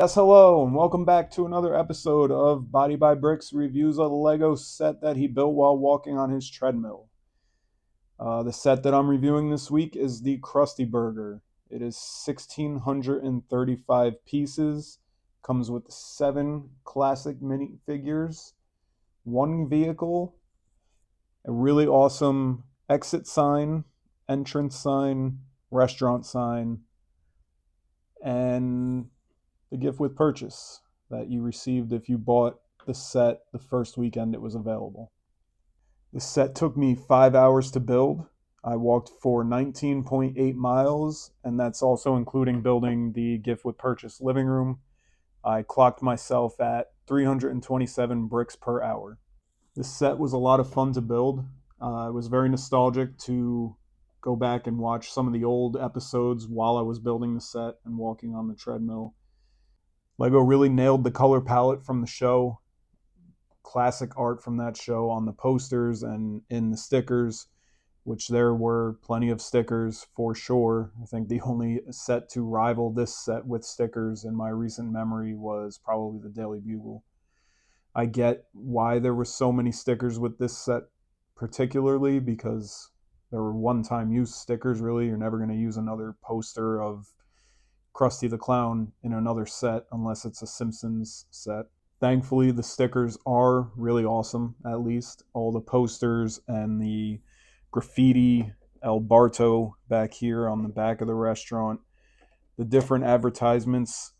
Yes, hello, and welcome back to another episode of Body by Bricks reviews of the Lego set that he built while walking on his treadmill. The set that I'm reviewing this week is the Krusty Burger. It is 1,635 pieces, comes with 7 classic minifigures, 1 vehicle, a really awesome exit sign, entrance sign, restaurant sign, and the gift with purchase that you received if you bought the set the first weekend it was available. The set took me 5 hours to build. I walked for 19.8 miles, and that's also including building the gift with purchase living room. I clocked myself at 327 bricks per hour. This set was a lot of fun to build. It was very nostalgic to go back and watch some of the old episodes while I was building the set and walking on the treadmill. Lego really nailed the color palette from the show. Classic art from that show on the posters and in the stickers, which there were plenty of stickers for sure. I think the only set to rival this set with stickers in my recent memory was probably the Daily Bugle. I get why there were so many stickers with this set, particularly because there were one-time use stickers. Really, you're never going to use another poster of Krusty the Clown in another set unless it's a Simpsons set. Thankfully, the stickers are really awesome, at least. All the posters and the graffiti El Barto back here on the back of the restaurant. The different advertisements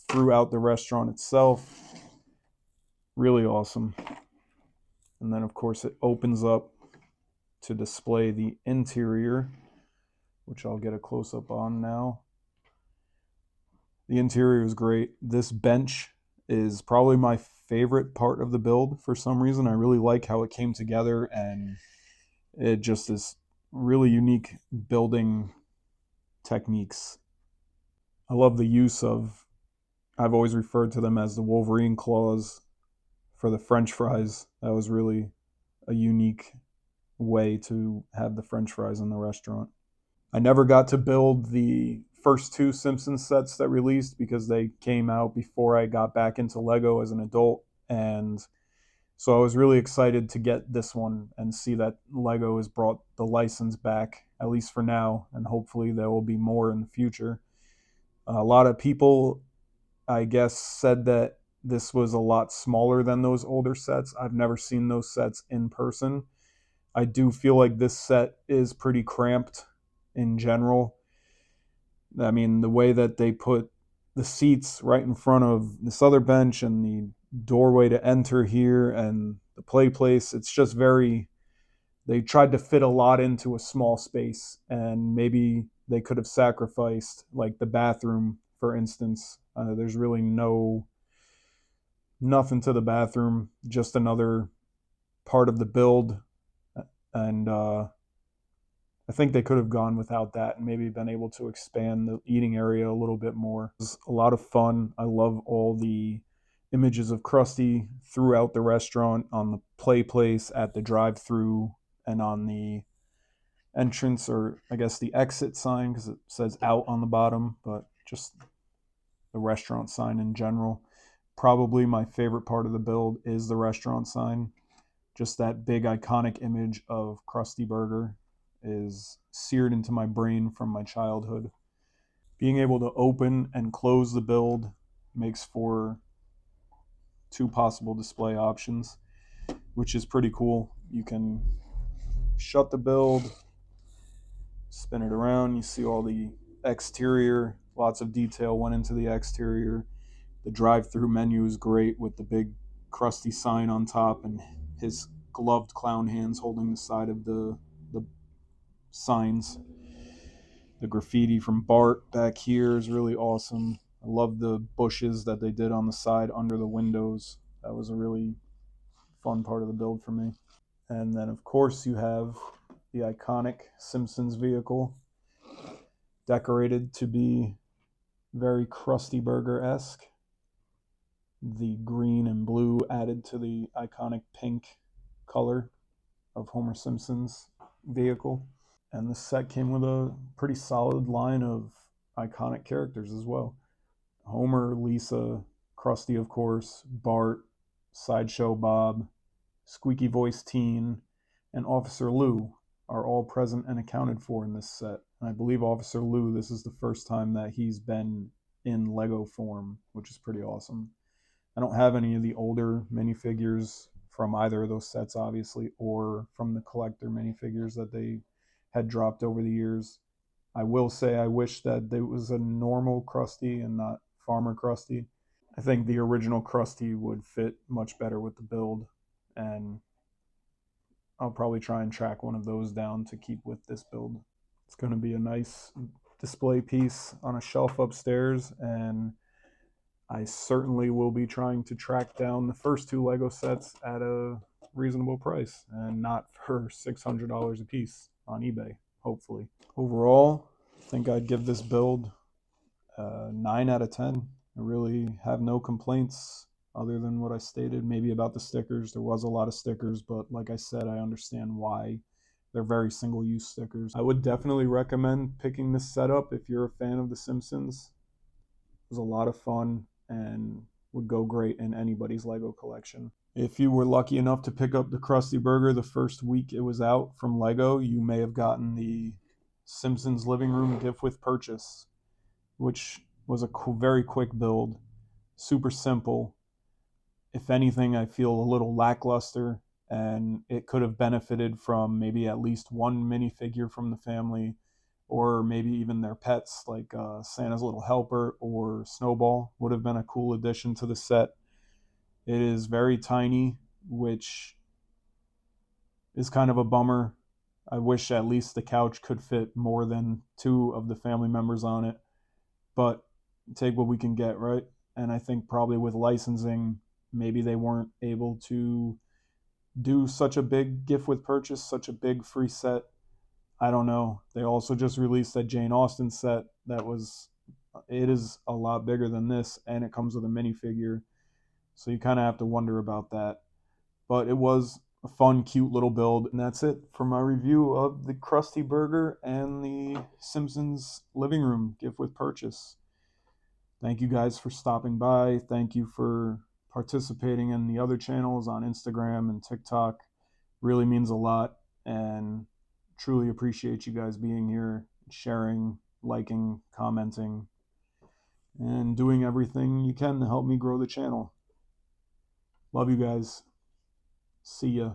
throughout the restaurant itself. Really awesome. And then, of course, it opens up to display the interior, which I'll get a close-up on now. The interior is great. This bench is probably my favorite part of the build for some reason. I really like how it came together, and it just is really unique building techniques. I love the use of, I've always referred to them as the Wolverine claws for the French fries. That was really a unique way to have the French fries in the restaurant. I never got to build the first 2 Simpsons sets that released because they came out before I got back into Lego as an adult. And so I was really excited to get this one and see that Lego has brought the license back, at least for now, and hopefully there will be more in the future. A lot of people, I guess, said that this was a lot smaller than those older sets. I've never seen those sets in person. I do feel like this set is pretty cramped in general. I mean, the way that they put the seats right in front of this other bench and the doorway to enter here and the play place, it's just very, they tried to fit a lot into a small space, and maybe they could have sacrificed like the bathroom, for instance. There's really nothing to the bathroom, just another part of the build, and I think they could have gone without that and maybe been able to expand the eating area a little bit more. It was a lot of fun. I love all the images of Krusty throughout the restaurant, on the play place, at the drive-through, and on the entrance, or I guess the exit sign, because it says out on the bottom, but just the restaurant sign in general. Probably my favorite part of the build is the restaurant sign. Just that big iconic image of Krusty Burger is seared into my brain from my childhood. Being able to open and close the build makes for 2 possible display options, which is pretty cool. You can shut the build, spin it around, you see all the exterior, lots of detail went into the exterior. The drive-through menu is great with the big Krusty sign on top and his gloved clown hands holding the side of the signs. The graffiti from Bart back here is really awesome. I love the bushes that they did on the side under the windows. That was a really fun part of the build for me. And then, of course, you have the iconic Simpsons vehicle, decorated to be very Krusty Burger-esque. The green and blue added to the iconic pink color of Homer Simpson's vehicle. And the set came with a pretty solid line of iconic characters as well. Homer, Lisa, Krusty, of course, Bart, Sideshow Bob, Squeaky Voice Teen, and Officer Lou are all present and accounted for in this set. And I believe Officer Lou, this is the first time that he's been in Lego form, which is pretty awesome. I don't have any of the older minifigures from either of those sets, obviously, or from the collector minifigures that they had dropped over the years. I will say I wish that it was a normal Krusty and not Farmer Krusty. I think the original Krusty would fit much better with the build, and I'll probably try and track one of those down to keep with this build. It's going to be a nice display piece on a shelf upstairs, and I certainly will be trying to track down the first two Lego sets at a reasonable price and not for $600 a piece on eBay, hopefully. Overall, I think I'd give this build a 9 out of 10. I really have no complaints other than what I stated, maybe about the stickers. There was a lot of stickers, but like I said, I understand why. They're very single-use stickers. I would definitely recommend picking this setup if you're a fan of The Simpsons. It was a lot of fun and would go great in anybody's Lego collection. If you were lucky enough to pick up the Krusty Burger the first week it was out from Lego, you may have gotten the Simpsons Living Room gift with purchase, which was a very quick build, super simple. If anything, I feel a little lackluster, and it could have benefited from maybe at least one minifigure from the family, or maybe even their pets, like Santa's Little Helper or Snowball would have been a cool addition to the set. It is very tiny, which is kind of a bummer. I wish at least the couch could fit more than two of the family members on it, but take what we can get, right? And I think probably with licensing, maybe they weren't able to do such a big gift with purchase, such a big free set. I don't know. They also just released that Jane Austen set it is a lot bigger than this, and it comes with a minifigure. So you kind of have to wonder about that. But it was a fun, cute little build. And that's it for my review of the Krusty Burger and the Simpsons Living Room gift with purchase. Thank you guys for stopping by. Thank you for participating in the other channels on Instagram and TikTok. Really means a lot, and truly appreciate you guys being here, sharing, liking, commenting, and doing everything you can to help me grow the channel. Love you guys. See ya.